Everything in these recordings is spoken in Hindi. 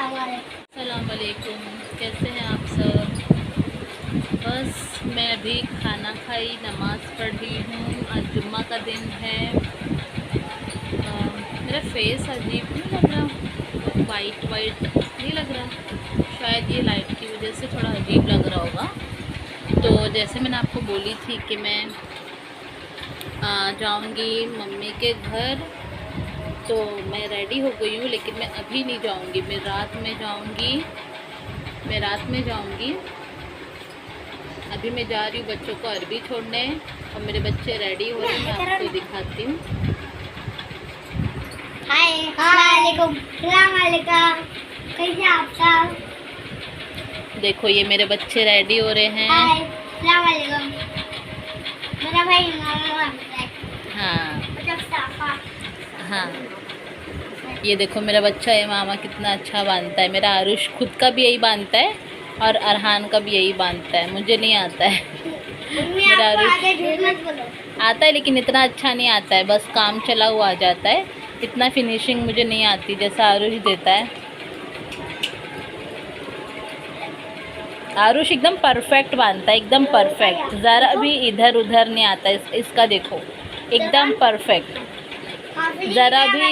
अस्सलाम वालेकुम, कैसे हैं आप सब। बस मैं अभी खाना खाई, नमाज़ पढ़ी हूँ। आज जुम्मा का दिन है। मेरा फेस अजीब नहीं लग रहा, वाइट नहीं लग रहा। शायद ये लाइट की वजह से थोड़ा अजीब लग रहा होगा। तो जैसे मैंने आपको बोली थी कि मैं जाऊँगी मम्मी के घर, तो मैं रेडी हो गई हूँ, लेकिन मैं अभी नहीं जाऊँगी। मैं रात में जाऊँगी। अभी मैं जा रही हूँ बच्चों को अरबी छोड़ने, और मेरे बच्चे रेडी हो रहे हैं। मैं आपको दिखाती हूँ। हाय, अस्सलाम वालेकुम, कैसे आप सब। देखो ये मेरे बच्चे रेडी हो रहे हैं। हाय, अस्सलाम वालेकुम। मेरा भाई हाँ, ये देखो मेरा बच्चा है, मामा कितना अच्छा बांधता है। मेरा आरुष खुद का भी यही बांधता है और अरहान का भी यही बांधता है। मुझे नहीं आता है। मेरा आरुष आता है, लेकिन इतना अच्छा नहीं आता है, बस काम चला हुआ आ जाता है। इतना फिनिशिंग मुझे नहीं आती जैसा आरुष देता है। आरुष एकदम परफेक्ट बांधता है, एकदम परफेक्ट, ज़रा भी इधर उधर नहीं आता है। इसका देखो एकदम परफेक्ट, ज़रा भी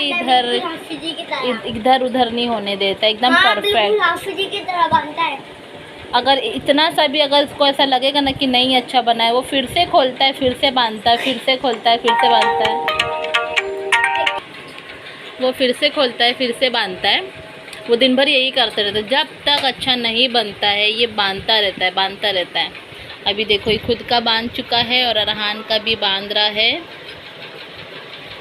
इधर उधर नहीं होने देता, एकदम परफेक्ट। हाफिजी की तरह बांधता है। अगर इतना सा भी अगर इसको ऐसा लगेगा ना कि नहीं अच्छा बना है, वो फिर से खोलता है, फिर से बांधता है, फिर से खोलता है, फिर से बांधता है। वो फिर से खोलता है, फिर से बांधता है। वो दिन भर यही करते रहता है। जब तक अच्छा नहीं बनता है ये बांधता रहता है। अभी देखो ये खुद का बांध चुका है और अरहान का भी बांध रहा है।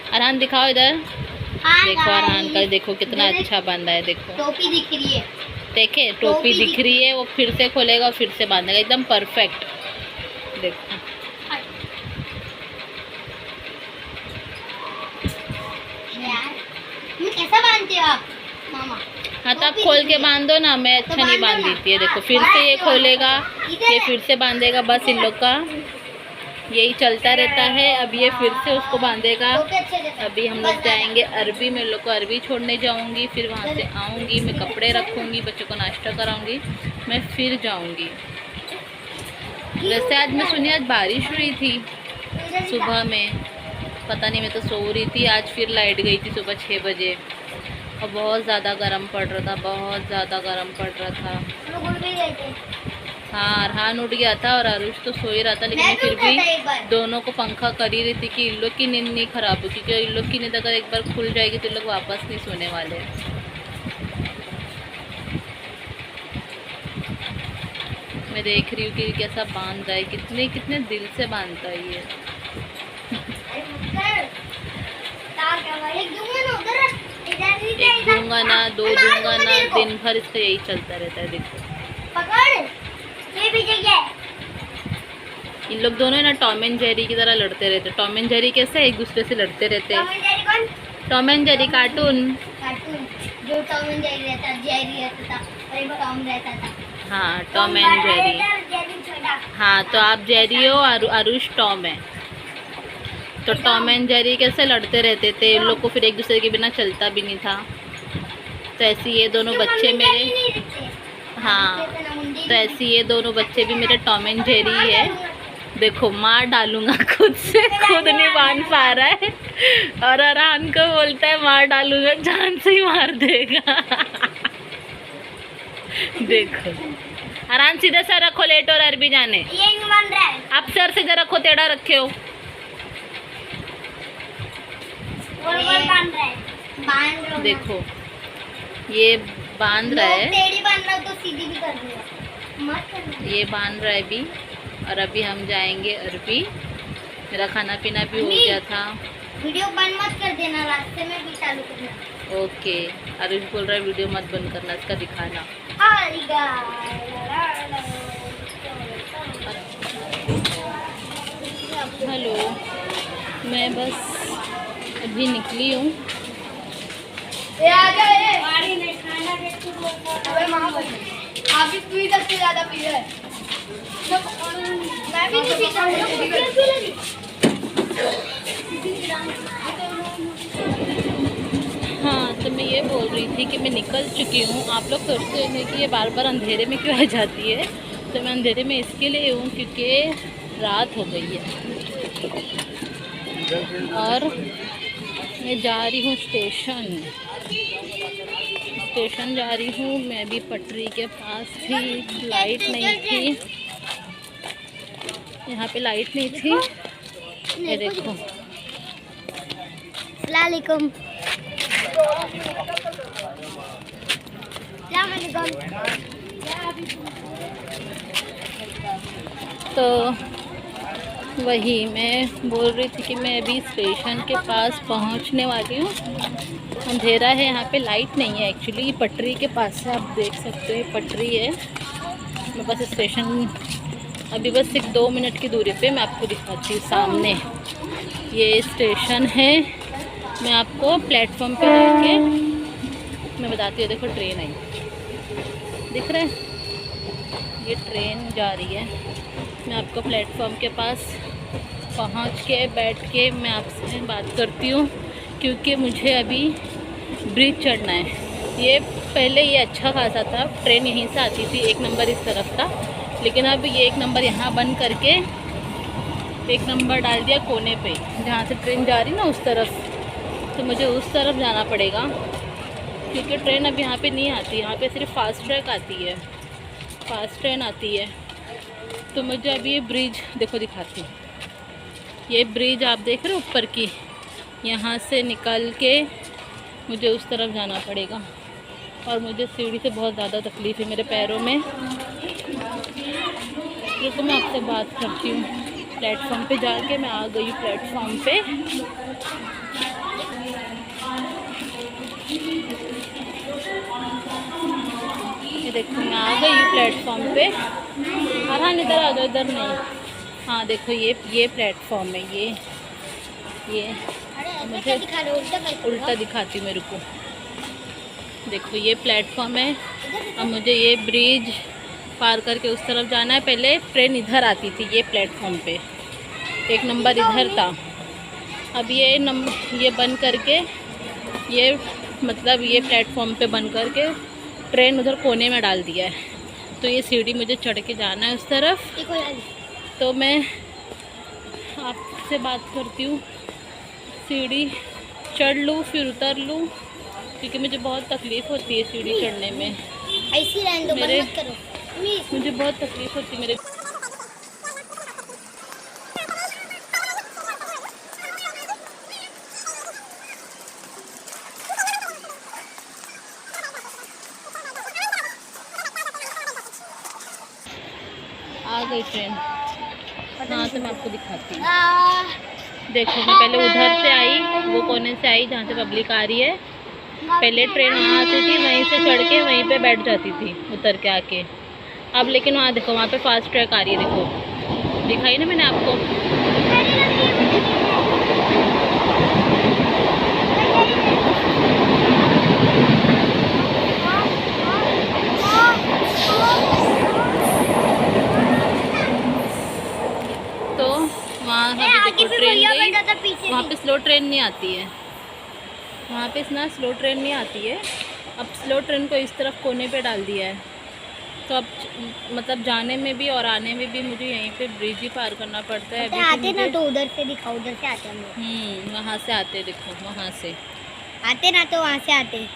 अरहान दिखाओ इधर। देखो अरहान का, देखो कितना अच्छा बांधा है। देखो टोपी दिख रही है, देखे टोपी दिख रही है। वो फिर से खोलेगा और फिर से बांधेगा, एकदम परफेक्ट। देखो कैसा बांधते हो आप मामा। हाँ, तो आप खोल के बांधो ना, मैं अच्छा नहीं बांध देती है। देखो फिर से ये खोलेगा, ये फिर से बांधेगा। बस इन लोग का यही चलता रहता है। अब ये फिर से उसको बांधेगा। अभी हम लोग जाएंगे अरबी में, लोग को अरबी छोड़ने जाऊंगी। फिर वहाँ से आऊँगी, मैं कपड़े रखूँगी, बच्चों को नाश्ता कराऊँगी, मैं फिर जाऊँगी। वैसे आज मैं सुनी आज बारिश हुई थी सुबह में, पता नहीं, मैं तो सो रही थी। आज फिर लाइट गई थी सुबह 6 बजे, और बहुत ज़्यादा गर्म पड़ रहा था, बहुत ज़्यादा गर्म पड़ रहा था। हाँ, अरहान उठ गया था और आरुष तो सो ही रहा था, लेकिन मैं फिर भी दोनों को पंखा कर ही रही थी कि इन लोग की नींद नहीं खराब हो, क्योंकि इन लोग की नींद अगर एक बार खुल जाएगी तो इन लोग वापस नहीं सोने वाले। मैं देख रही हूँ कि कैसा बांध रहा है, कितने दिल से बांधता है ये। एक दूंगा ना, 2 दूंगा ना, दिन भर इसका यही चलता रहता है। देखो इन लोग दोनों ना टॉम एंड जेरी की तरह लड़ते रहते। टॉम एंड जेरी कैसे एक दूसरे से लड़ते रहते हैं। टॉम एंड जेरी कार्टून, जो टॉम एंड जेरी रहता, जेरी रहता था और एक टॉम रहता था। हाँ, टॉम एंड जेरी। हाँ, तो आप जेरी हो और आरुष टॉम है। तो टॉम एंड जेरी कैसे लड़ते रहते थे, इन लोग को फिर एक दूसरे के बिना चलता भी नहीं था। तो ऐसे ये दोनों बच्चे मेरे, हाँ, तो ऐसे ये दोनों बच्चे भी मेरे टॉम एंड जेरी है। देखो मार डालूंगा, खुद से खुद नहीं बांध पा रहा है, और अरहान को बोलता है मार डालूंगा, जान से ही मार देगा। देखो अरहान सीधा सा रखो, लेट और अरबी जाने। ये नहीं बन रहा है, आप सर से जरा रखो, टेढ़ा रखे हो। देखो ये बांध रहा है, टेढ़ी बांध रहा तो सीधी भी कर दूंगा, मत करना। ये बांध रहा है अभी, और अभी हम जाएंगे अरबी। मेरा खाना पीना भी हो गया था। वीडियो बंद मत कर देना, रास्ते में भी चालू करना। ओके, आरुष बोल रहा है वीडियो मत बंद करना, इसका दिखाना। हेलो, मैं बस अभी निकली हूँ। अभी तू ही सबसे ज्यादा पी रहा है। मैं भी नहीं पीता हूँ। हाँ, तो तो मैं ये बोल रही थी कि मैं निकल चुकी हूँ। आप लोग सोचते हैं कि ये बार बार अंधेरे में क्यों आ जाती है, तो मैं अंधेरे में इसके लिए हूँ क्योंकि रात हो गई है और मैं जा रही हूँ स्टेशन जा रही हूँ। मैं भी पटरी के पास थी, लाइट नहीं थी, यहाँ पे लाइट नहीं थी। ये देखो, अस्सलामुअलैकुम। तो वही मैं बोल रही थी कि मैं अभी स्टेशन के पास पहुंचने वाली हूँ। अंधेरा है, यहाँ पे लाइट नहीं है। एक्चुअली पटरी के पास से आप देख सकते हैं, पटरी है। मैं बस स्टेशन अभी बस 1-2 मिनट की दूरी पे मैं आपको दिखाती हूँ। सामने ये स्टेशन है। मैं आपको प्लेटफॉर्म पे जाके मैं बताती हूँ। देखो ट्रेन आई, दिख रहा है, ये ट्रेन जा रही है। मैं आपको प्लेटफॉर्म के पास पहुंच के बैठ के मैं आपसे बात करती हूँ, क्योंकि मुझे अभी ब्रिज चढ़ना है। ये पहले ये अच्छा खासा था, ट्रेन यहीं से आती थी, 1 नंबर इस तरफ था, लेकिन अब ये 1 नंबर यहाँ बंद करके 1 नंबर डाल दिया कोने पे, जहाँ से ट्रेन जा रही ना उस तरफ। तो मुझे उस तरफ जाना पड़ेगा क्योंकि ट्रेन अब यहाँ पे नहीं आती। यहाँ पे सिर्फ फास्ट ट्रैक आती है, फास्ट ट्रेन आती है। तो मुझे अभी ये ब्रिज देखो दिखाती हूँ। ये ब्रिज आप देख रहे हो ऊपर की, यहाँ से निकल के मुझे उस तरफ जाना पड़ेगा और मुझे सीढ़ी से बहुत ज़्यादा तकलीफ़ है मेरे पैरों में। तो मैं आपसे बात करती हूँ। प्लेटफॉर्म पे जाके मैं आ गई प्लेटफॉर्म पे। ये देखो मैं आ गई प्लेटफॉर्म पे। हाँ इधर आ जाओ, इधर नहीं। हाँ देखो ये प्लेटफॉर्म है। ये मुझे उल्टा दिखाती मेरे को। देखो ये प्लेटफॉर्म है। अब मुझे ये ब्रिज पार करके उस तरफ जाना है। पहले ट्रेन इधर आती थी, ये प्लेटफॉर्म पे 1 नंबर इधर था। अब ये बंद करके, ये मतलब ये प्लेटफॉर्म पे बंद करके ट्रेन उधर कोने में डाल दिया है। तो ये सीढ़ी मुझे चढ़ के जाना है उस तरफ। तो मैं आपसे बात करती हूँ, सीढ़ी चढ़ लूँ फिर उतर लूँ, क्योंकि मुझे बहुत तकलीफ़ होती है सीढ़ी चढ़ने में। ऐसी रहने दो, मेरे मत करो। मुझे बहुत तकलीफ़ होती है मेरे। आ गई ट्रेन। हाँ तो मैं आपको दिखाती हूँ। देखो मैं पहले उधर से आई, वो कोने से आई जहाँ से पब्लिक आ रही है। पहले ट्रेन वहाँ आती थी, वहीं से चढ़ के वहीं पे बैठ जाती थी उतर के आके। अब लेकिन वहाँ देखो, वहाँ पे फास्ट ट्रैक आ रही है। देखो दिखाई ना मैंने आपको। तो वहाँ देखो ट्रेन गई। वहाँ पे स्लो ट्रेन नहीं आती है, वहाँ पे इतना स्लो ट्रेन नहीं आती है। अब स्लो ट्रेन को इस तरफ कोने पे डाल दिया है। तो अब मतलब जाने में भी और आने में भी मुझे यहीं पे ब्रिज ही पार करना पड़ता है। अभी आते ना तो उधर से दिखाओ, उधर से आते हम लोग। वहाँ से आते, देखो वहाँ से आते ना तो वहाँ से आते,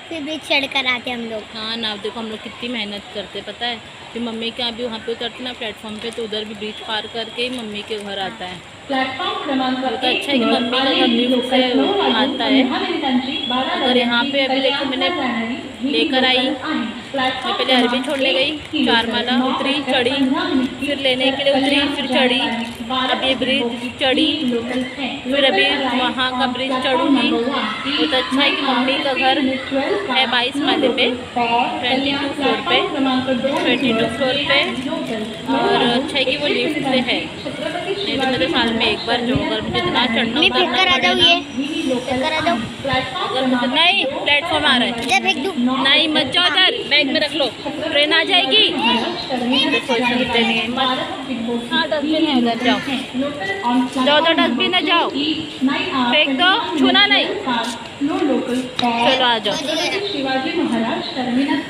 फिर ब्रिज चढ़ कर आते हम लोग। हाँ ना, देखो हम लोग कितनी मेहनत करते पता है। फिर मम्मी के यहाँ भी वहाँ पे उतरते ना प्लेटफॉर्म पे, तो उधर भी ब्रिज पार करके ही मम्मी के घर आता है। तो अच्छा है कि मम्मी का घर लिफ्ट से आता है। और यहाँ पे अभी देखो मैंने लेकर आई, मैं पहले अरबी छोड़ने गई, 4 माला उतरी चढ़ी, फिर लेने के लिए उतरी फिर चढ़ी। अब ये ब्रिज चढ़ी, फिर अभी वहाँ का ब्रिज चढ़ूँगी। बहुत अच्छा है कि मम्मी का घर है 22 माले पे, 22 फ्लोर पे, 22 फ्लोर पे। और अच्छा है कि वो लिफ्ट से है, नहीं तो मेरे साल में एक बार जो अगर मुझे इतना चढ़ना मैं फेंक कर आ जाऊँ, ये फेंक कर आ जाऊँ। अगर मुझे नहीं प्लेटफॉर्म आ रहा है, इधर फेंक दूँ। नहीं मत जाओ इधर, बैग में रख लो, ट्रेन आ जाएगी। हाँ डस्टबिन है उधर, जाओ जाओ, डस्टबिन है जाओ, फेंक दो, छूना नहीं। चलो आ जाओ। शिवाजी महाराज टर्मिनस।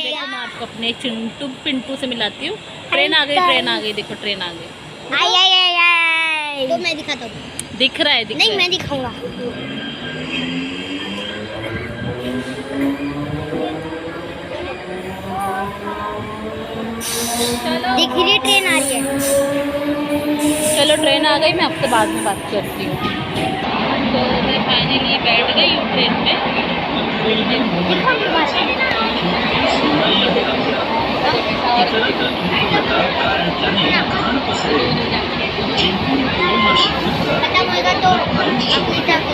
देखो मैं आपको अपने चिंटू पिंटू से मिलाती हूँ। ट्रेन आ गई, ट्रेन आ गई, देखो ट्रेन आ गई। आई तो मैं दिखाता हूँ। दिख रहा है, दिख नहीं रहा मैं दिखाऊंगा। चलो दिख रही है, ट्रेन आ रही है। चलो ट्रेन आ गई, मैं आपसे बाद में बात करती हूँ। तो मैं फाइनली बैठ गई हूँ ट्रेन में। खत्म होगा तो अपनी तरफ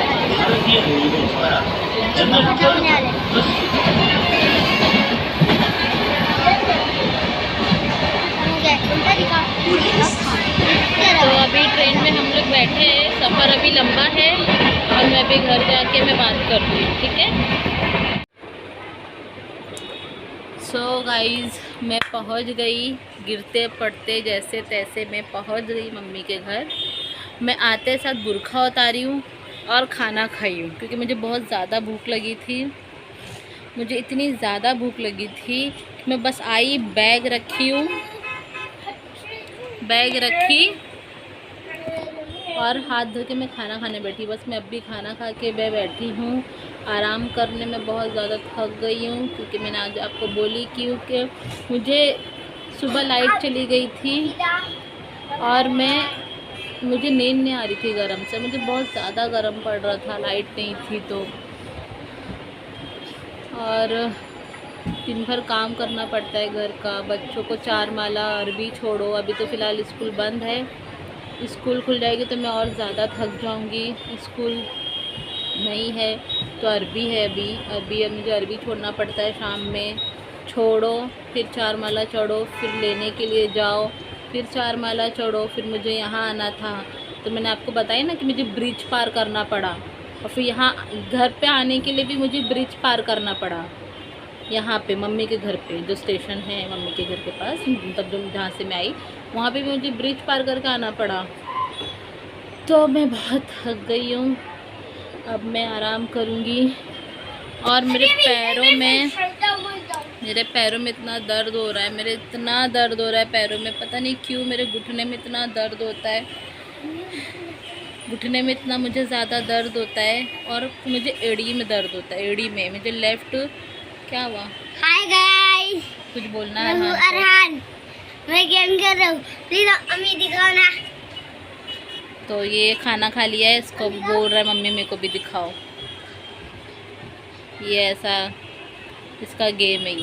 खत्म होने वाले। उल्टा दिखा। तो अभी ट्रेन में हम लोग बैठे हैं, सफ़र अभी लंबा है और मैं अभी घर जाके मैं बात करती हूँ, ठीक है। सो गाइज़ मैं पहुँच गई, गिरते पड़ते जैसे तैसे मैं पहुँच गई मम्मी के घर। मैं आते साथ बुर्खा उतारी हूँ और खाना खाई हूँ क्योंकि मुझे बहुत ज़्यादा भूख लगी थी। मुझे इतनी ज़्यादा भूख लगी थी कि मैं बस आई, बैग रखी हूँ, बैग रखी और हाथ धो के मैं खाना खाने बैठी। बस मैं अभी खाना खा के मैं बैठी हूँ आराम करने में। बहुत ज़्यादा थक गई हूँ क्योंकि मैंने आज आपको बोली कि मुझे सुबह लाइट चली गई थी और मुझे नींद नहीं आ रही थी गरम से। मुझे बहुत ज़्यादा गरम पड़ रहा था, लाइट नहीं थी तो। और दिन भर काम करना पड़ता है घर का, बच्चों को 4 माला अरबी छोड़ो। अभी तो फ़िलहाल स्कूल बंद है, स्कूल खुल जाएगी तो मैं और ज़्यादा थक जाऊंगी। स्कूल नहीं है तो अरबी है, अभी मुझे अरबी छोड़ना पड़ता है। शाम में छोड़ो, फिर 4 माला चढ़ो, फिर लेने के लिए जाओ, फिर 4 माला चढ़ो, फिर मुझे यहाँ आना था। तो मैंने आपको बताया ना कि मुझे ब्रिज पार करना पड़ा और फिर यहाँ घर पे आने के लिए भी मुझे ब्रिज पार करना पड़ा। यहाँ पे मम्मी के घर पे जो स्टेशन है मम्मी के घर के पास, मतलब जो जहाँ से मैं आई वहाँ पे भी मुझे ब्रिज पार करके आना पड़ा। तो मैं बहुत थक गई हूँ, अब मैं आराम करूँगी। और मेरे पैरों में इतना दर्द हो रहा है, मेरे इतना दर्द हो रहा है पैरों में, पता नहीं क्यों। मेरे घुटने में इतना दर्द होता है, घुटने में इतना मुझे ज़्यादा दर्द होता है और मुझे एड़ी में दर्द होता है। एड़ी में मुझे लेफ़्ट क्या हुआ? हाय गाइस, कुछ बोलना है? मैं अरहान, मैं गेम कर रहा हूँ। प्लीज अम्मी दिखाओ ना। तो ये खाना खा लिया है, इसको बोल रहा है मम्मी मेरे को भी दिखाओ। ये ऐसा इसका गेम है,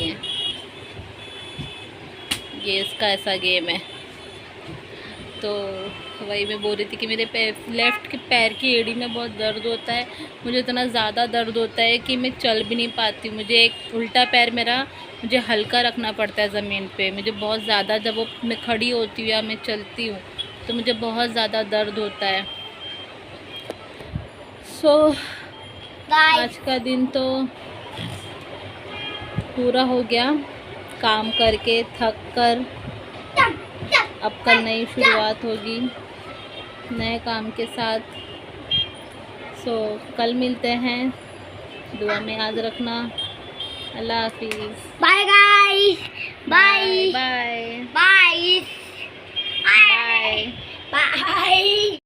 ये इसका ऐसा गेम है। तो वही मैं बोल रही थी कि मेरे लेफ़्ट के पैर की एड़ी में बहुत दर्द होता है। मुझे इतना ज़्यादा दर्द होता है कि मैं चल भी नहीं पाती। मुझे एक उल्टा पैर मेरा मुझे हल्का रखना पड़ता है ज़मीन पे। मुझे बहुत ज़्यादा, जब वो मैं खड़ी होती हूँ या मैं चलती हूँ तो मुझे बहुत ज़्यादा दर्द होता है। सो आज का दिन तो पूरा हो गया काम करके, थक कर। अब कल नई शुरुआत होगी नए काम के साथ। सो कल मिलते हैं, दुआ में याद रखना। अल्लाह हाफिज़। Bye guys, bye bye bye bye. Bye.